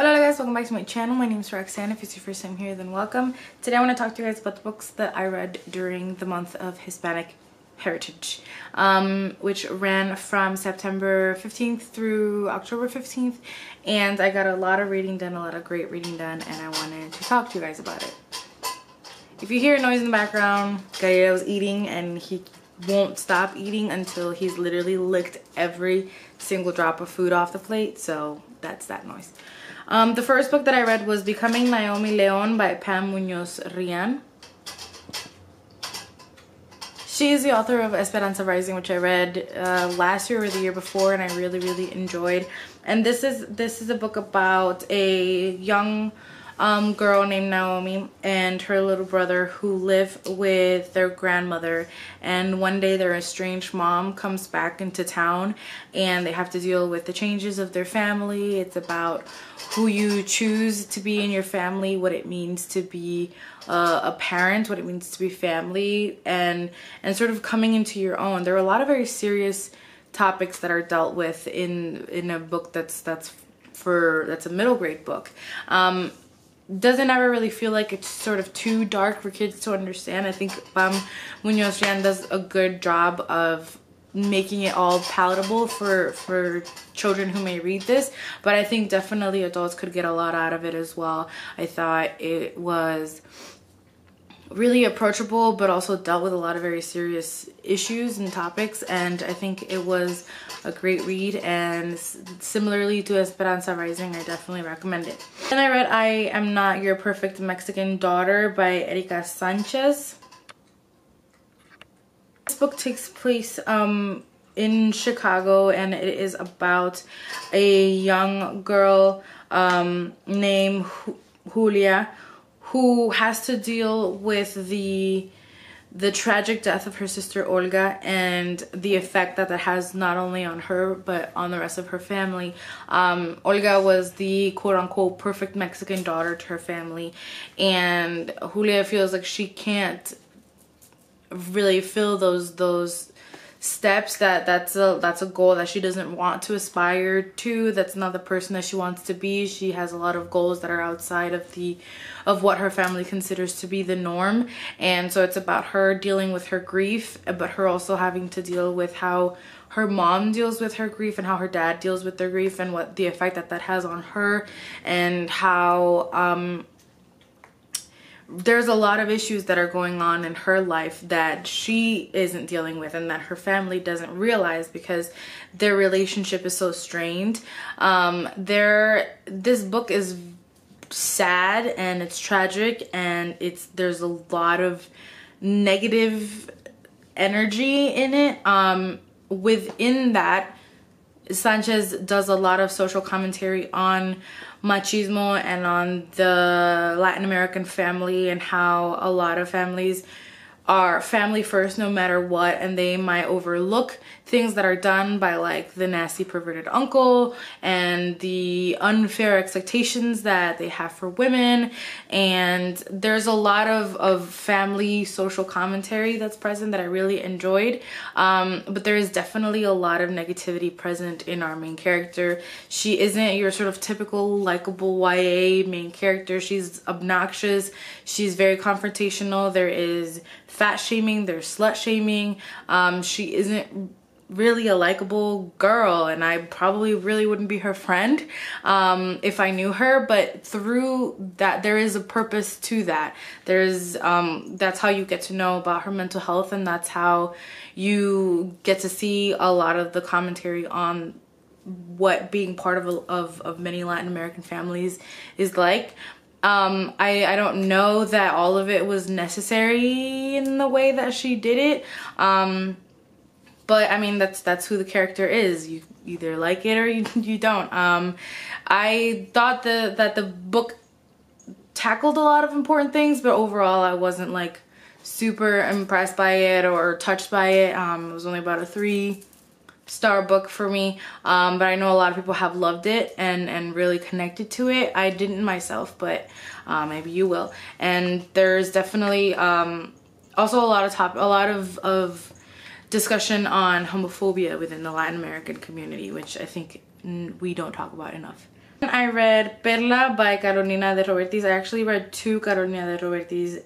Hola guys, welcome back to my channel. My name is Roxanne. If it's your first time here, then welcome. Today I want to talk to you guys about the books that I read during the month of Hispanic Heritage, which ran from September 15th through October 15th, and I got a lot of reading done, a lot of great reading done, and I wanted to talk to you guys about it. If you hear noise in the background, Gallero's eating, and he won't stop eating until he's literally licked every single drop of food off the plate, so that's that noise. The first book that I read was Becoming Naomi Leon by Pam Munoz Rian. She is the author of Esperanza Rising, which I read last year or the year before, and I really enjoyed. And this is a book about a young girl named Naomi and her little brother who live with their grandmother, and one day their estranged mom comes back into town and they have to deal with the changes of their family. It's about who you choose to be in your family, what it means to be a parent, what it means to be family, and sort of coming into your own. There are a lot of very serious topics that are dealt with in a book that's a middle grade book. Doesn't ever really feel like it's sort of too dark for kids to understand. I think Munoz Rian does a good job of making it all palatable for children who may read this, but I think definitely adults could get a lot out of it as well. I thought it was really approachable, but also dealt with a lot of very serious issues and topics, and I think it was a great read, and similarly to Esperanza Rising, I definitely recommend it. Then I read I Am Not Your Perfect Mexican Daughter by Ehtekaf Sanchez. This book takes place in Chicago, and it is about a young girl named Julia who has to deal with the tragic death of her sister Olga and the effect that has not only on her but on the rest of her family. Olga was the quote-unquote perfect Mexican daughter to her family, and Julia feels like she can't really fill those steps. That's a goal that she doesn't want to aspire to. That's not the person that she wants to be. She has a lot of goals that are outside of what her family considers to be the norm, and so it's about her dealing with her grief, but her also having to deal with how her mom deals with her grief and how her dad deals with their grief, and what the effect that has on her, and how there's a lot of issues that are going on in her life that she isn't dealing with and that her family doesn't realize because their relationship is so strained. This book is sad and it's tragic, and there's a lot of negative energy in it. Within that, Sanchez does a lot of social commentary on machismo and on the Latin American family, and how a lot of families are family first no matter what, and they might overlook things that are done by like the nasty perverted uncle and the unfair expectations that they have for women. And there's a lot of family social commentary that's present that I really enjoyed, but there is definitely a lot of negativity present in our main character. She isn't your sort of typical likable YA main character. She's obnoxious, she's very confrontational, there is fat shaming, there's slut shaming. She isn't really a likable girl, and I probably really wouldn't be her friend if I knew her, but through that there is a purpose to that. There's that's how you get to know about her mental health, and that's how you get to see a lot of the commentary on what being part of many Latin American families is like. I don't know that all of it was necessary in the way that she did it, but I mean that's who the character is. You either like it or you don't. I thought that the book tackled a lot of important things, but overall I wasn't like super impressed by it or touched by it. It was only about a 3-star book for me, but I know a lot of people have loved it and really connected to it. I didn't myself, but maybe you will. And there's definitely also a lot of discussion on homophobia within the Latin American community, which I think we don't talk about enough. I read Perla by Carolina de Robertis. I actually read 2 Carolina de Robertis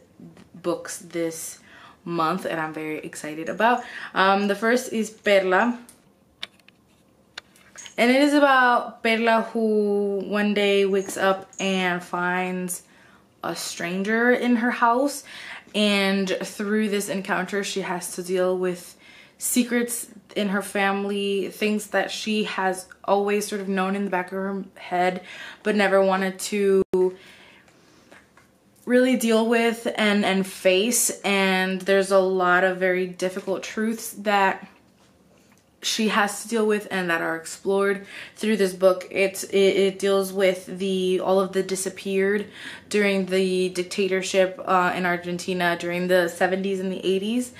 books this month and I'm very excited about. The first is Perla. And it is about Perla who one day wakes up and finds a stranger in her house. And through this encounter, she has to deal with secrets in her family, things that she has always sort of known in the back of her head, but never wanted to really deal with and face. And there's a lot of very difficult truths that she has to deal with and that are explored through this book. It deals with all of the disappeared during the dictatorship in Argentina during the 70s and the 80s.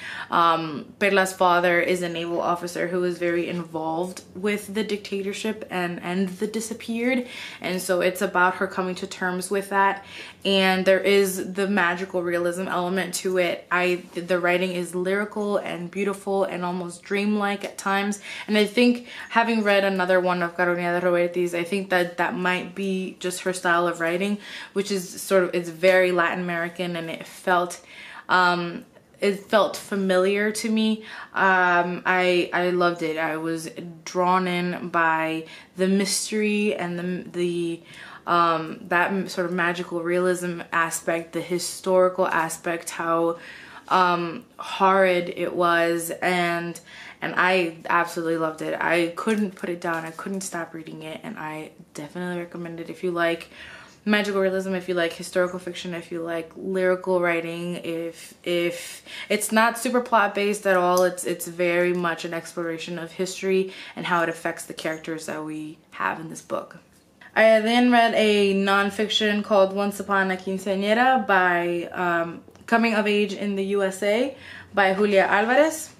Perla's father is a naval officer who was very involved with the dictatorship and the disappeared, and so it's about her coming to terms with that. And there is the magical realism element to it. The writing is lyrical and beautiful and almost dreamlike at times. And I think, having read another one of Carolina de Robertis, I think that might be just her style of writing, which is it's very Latin American, and it felt familiar to me. I loved it. I was drawn in by the mystery and that sort of magical realism aspect, the historical aspect, how horrid it was, and I absolutely loved it. I couldn't put it down. I couldn't stop reading it, and I definitely recommend it if you like magical realism, if you like historical fiction, if you like lyrical writing, if it's not super plot based at all. It's very much an exploration of history and how it affects the characters that we have in this book. I then read a nonfiction called Once Upon a Quinceañera by Coming of Age in the USA by Julia Alvarez.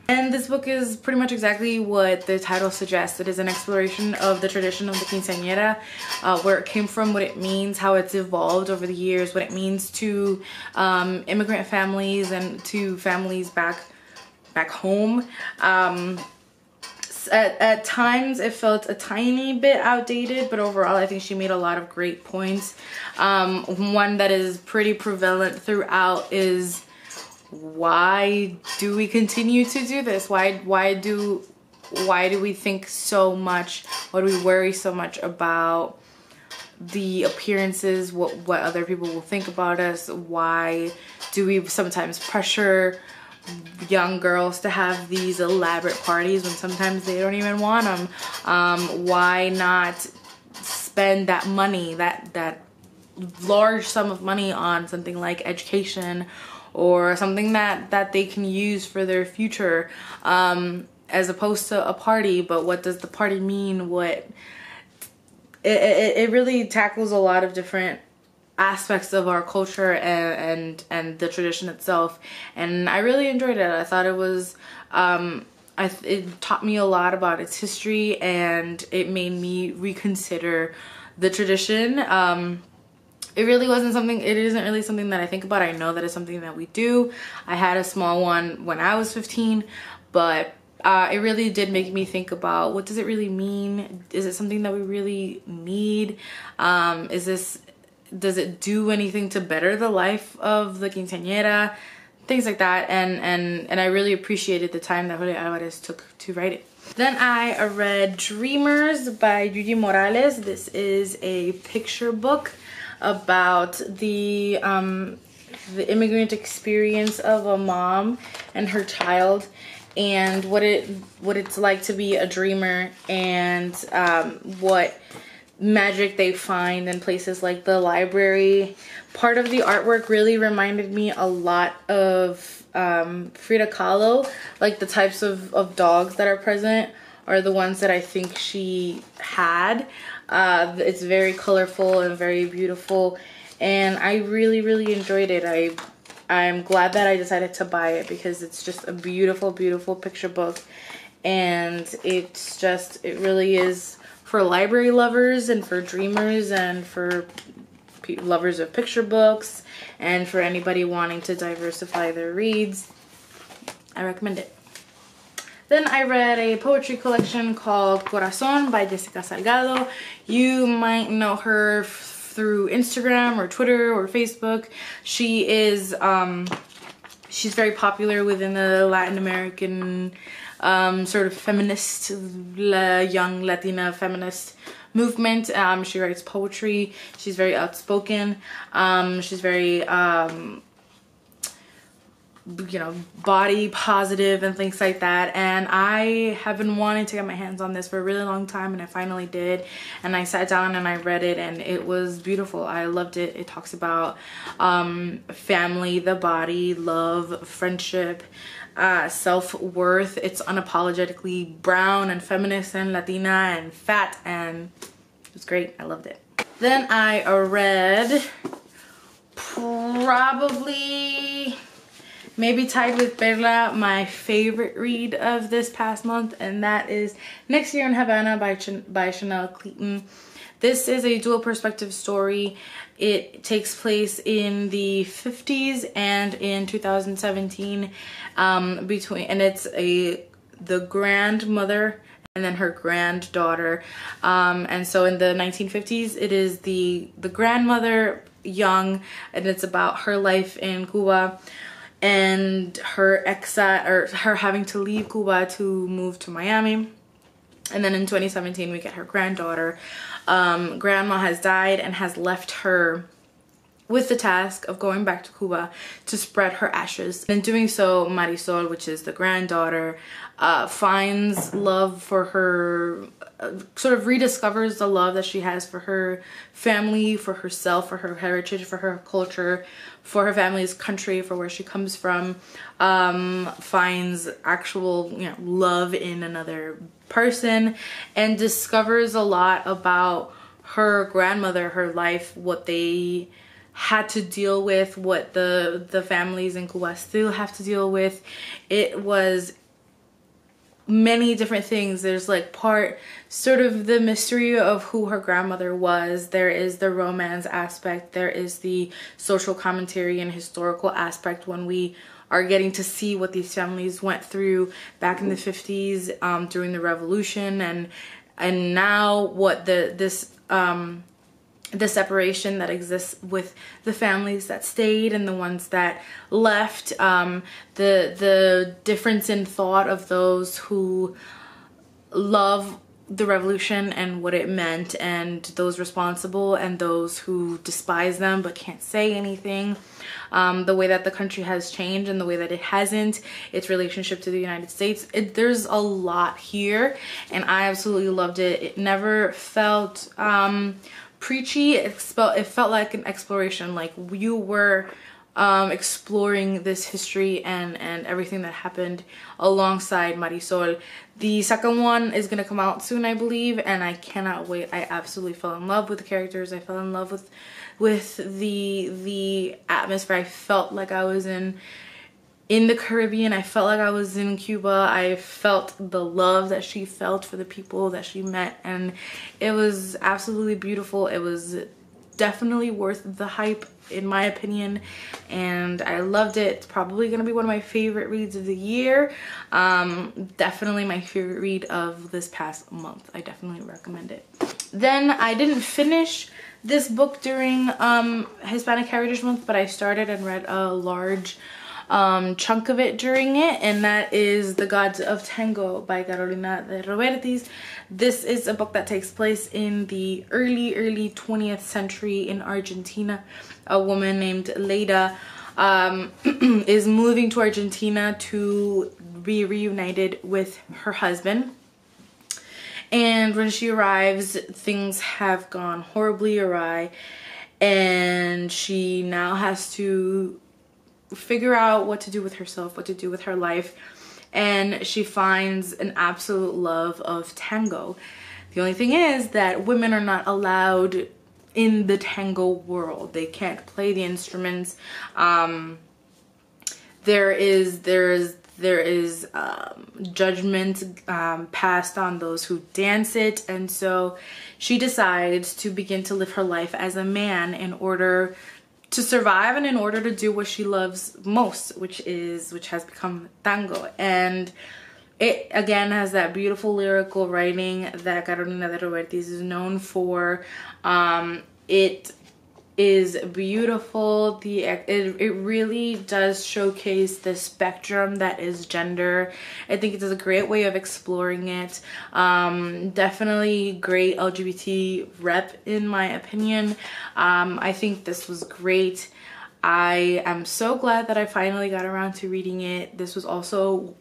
And this book is pretty much exactly what the title suggests. It is an exploration of the tradition of the quinceañera, where it came from, what it means, how it's evolved over the years, what it means to immigrant families and to families back home. At times it felt a tiny bit outdated, but overall I think she made a lot of great points. One that is pretty prevalent throughout is, why do we continue to do this? Why do we think so much? Why do we worry so much about the appearances, what other people will think about us? Why do we sometimes pressure young girls to have these elaborate parties when sometimes they don't even want them? Why not spend that money, that large sum of money, on something like education, or something that they can use for their future, as opposed to a party? But what does the party mean? It really tackles a lot of different aspects of our culture and the tradition itself, and I really enjoyed it. I thought it was it taught me a lot about its history, and it made me reconsider the tradition. It isn't really something that I think about. I know that it's something that we do. I had a small one when I was 15, but it really did make me think about, what does it really mean? Is it something that we really need? Does it do anything to better the life of the quinceañera? Things like that. And I really appreciated the time that Julia Alvarez took to write it. Then I read Dreamers by Yuyi Morales. This is a picture book about the immigrant experience of a mom and her child, and what it's like to be a dreamer, and what magic they find in places like the library. Part of the artwork really reminded me a lot of Frida Kahlo. Like, the types of dogs that are present are the ones that I think she had. It's very colorful and very beautiful, and I really enjoyed it. I'm glad that I decided to buy it, because it's just a beautiful picture book, and it really is for library lovers and for dreamers and for lovers of picture books, and for anybody wanting to diversify their reads. I recommend it. Then I read a poetry collection called Corazón by Jessica Salgado. You might know her through Instagram or Twitter or Facebook. She is she's very popular within the Latin American sort of feminist, young Latina feminist movement. She writes poetry. She's very outspoken. She's very you know, body positive and things like that. And I have been wanting to get my hands on this for a really long time, and I finally did. And I sat down and I read it, and it was beautiful. I loved it. It talks about family, the body, love, friendship, self-worth. It's unapologetically brown and feminist and Latina and fat, and it was great. I loved it. Then I read probably maybe tied with Perla, my favorite read of this past month, and that is Next Year in Havana by Janelle Clayton. This is a dual perspective story. It takes place in the 50s and in 2017 and it's the grandmother and then her granddaughter. And so in the 1950s, it is the grandmother, young, and it's about her life in Cuba and her exile, or her having to leave Cuba to move to Miami. And then in 2017 we get her granddaughter. Grandma has died and has left her with the task of going back to Cuba to spread her ashes. In doing so, Marisol, which is the granddaughter, finds love for her, sort of rediscovers the love that she has for her family, for herself, for her heritage, for her culture, for her family's country, for where she comes from. Finds actual, you know, love in another person, and discovers a lot about her grandmother, her life, what they had to deal with, what the families in Cuba still have to deal with. It was many different things. There's like part sort of the mystery of who her grandmother was. There is the romance aspect. There is the social commentary and historical aspect when we are getting to see what these families went through back in the 50s during the revolution, and now what the separation that exists with the families that stayed and the ones that left, the difference in thought of those who love the revolution and what it meant, and those responsible and those who despise them but can't say anything. The way that the country has changed and the way that it hasn't, its relationship to the United States. There's a lot here, and I absolutely loved it. It never felt preachy. It felt like an exploration, like you were exploring this history and everything that happened alongside Marisol. The second one is gonna come out soon, I believe, and I cannot wait. I absolutely fell in love with the characters. I fell in love with the atmosphere. I felt like I was in the Caribbean. I felt like I was in Cuba. I felt the love that she felt for the people that she met, and it was absolutely beautiful. It was definitely worth the hype, in my opinion, and I loved it. It's probably gonna be one of my favorite reads of the year. Definitely my favorite read of this past month. I definitely recommend it. Then I didn't finish this book during Hispanic Heritage Month, but I started and read a large chunk of it during it, and that is The Gods of Tango by Carolina de Robertis. This is a book that takes place in the early 20th century in Argentina. A woman named Leda is moving to Argentina to be reunited with her husband. And when she arrives, things have gone horribly awry, and she now has to figure out what to do with herself, what to do with her life, and she finds an absolute love of tango. The only thing is that women are not allowed in the tango world. They can't play the instruments. There is judgment passed on those who dance it, and so she decides to begin to live her life as a man in order to survive and in order to do what she loves most, which has become tango. And It again has that beautiful lyrical writing that Carolina de Robertis is known for. It is beautiful. It really does showcase the spectrum that is gender. I think it is a great way of exploring it. Definitely great LGBT rep in my opinion. I think this was great. I am so glad that I finally got around to reading it. This was also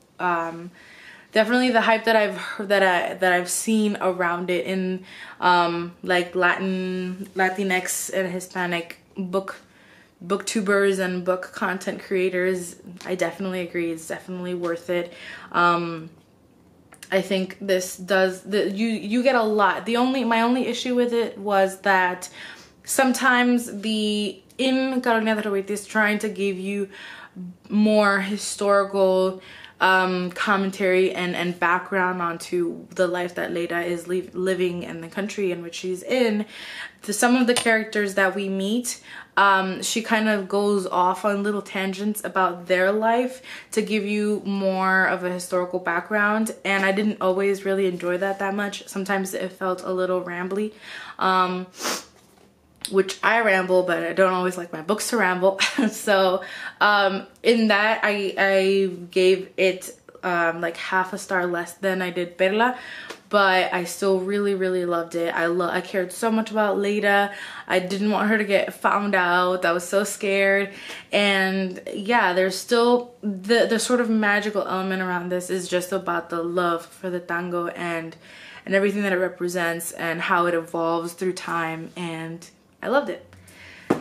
definitely the hype that I've heard, that I've seen around it in like Latinx and Hispanic booktubers and book content creators. I definitely agree. It's definitely worth it. I think this does you get a lot. My only issue with it was that sometimes in Carolina de Robertis trying to give you more historical commentary and background onto the life that Leda is living in the country in which she's in. To some of the characters that we meet, she kind of goes off on little tangents about their life to give you more of a historical background, and I didn't always really enjoy that much. Sometimes it felt a little rambly, which I ramble, but I don't always like my books to ramble. So in that, I gave it like half a star less than I did Perla, but I still really loved it. I cared so much about Leda. I didn't want her to get found out. I was so scared. And yeah, there's still the sort of magical element around this is just about the love for the tango and everything that it represents and how it evolves through time, and I loved it.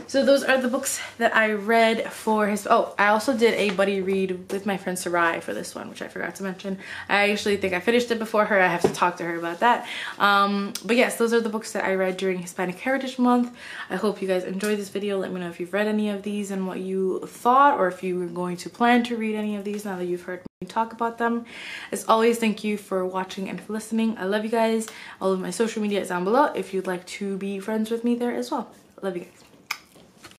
So those are the books that I read for his. Oh, I also did a buddy read with my friend Sarai for this one, which I forgot to mention. I actually think I finished it before her. I have to talk to her about that. But yes, those are the books that I read during Hispanic Heritage Month. I hope you guys enjoyed this video. Let me know if you've read any of these and what you thought, or if you were going to plan to read any of these now that you've heard me talk about them. As always, thank you for watching and for listening. I love you guys. All of my social media is down below if you'd like to be friends with me there as well. Love you guys.